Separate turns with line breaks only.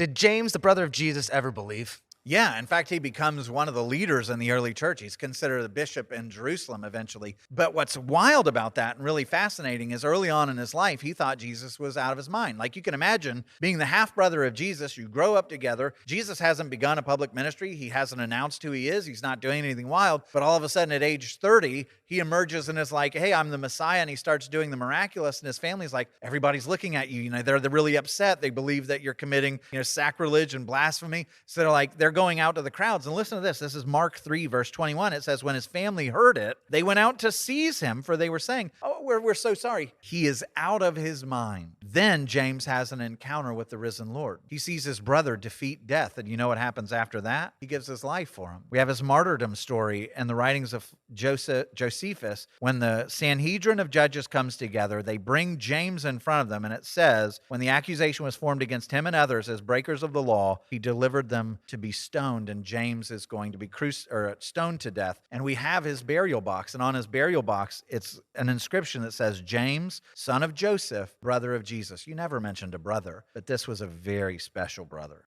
Did James, the brother of Jesus, ever believe?
Yeah, in fact, he becomes one of the leaders in the early church. He's considered a bishop in Jerusalem eventually. But what's wild about that and really fascinating is early on in his life, he thought Jesus was out of his mind. Like you can imagine being the half brother of Jesus, you grow up together. Jesus hasn't begun a public ministry. He hasn't announced who he is. He's not doing anything wild. But all of a sudden at age 30, he emerges and is like, hey, I'm the Messiah. And he starts doing the miraculous. And his family's like, everybody's looking at you. They're really upset. They believe that you're committing, sacrilege and blasphemy. So they're going out to the crowds. And listen to this. This is Mark 3, verse 21. It says, when his family heard it, they went out to seize him, for they were saying, oh, we're so sorry. He is out of his mind. Then James has an encounter with the risen Lord. He sees his brother defeat death. And you know what happens after that? He gives his life for him. We have his martyrdom story and the writings of Josephus. When the Sanhedrin of judges comes together, they bring James in front of them. And it says, when the accusation was formed against him and others as breakers of the law, he delivered them to be stoned. And James is going to be stoned to death. And we have his burial box. And on his burial box, it's an inscription that says, James, son of Joseph, brother of Jesus. You never mentioned a brother, but this was a very special brother.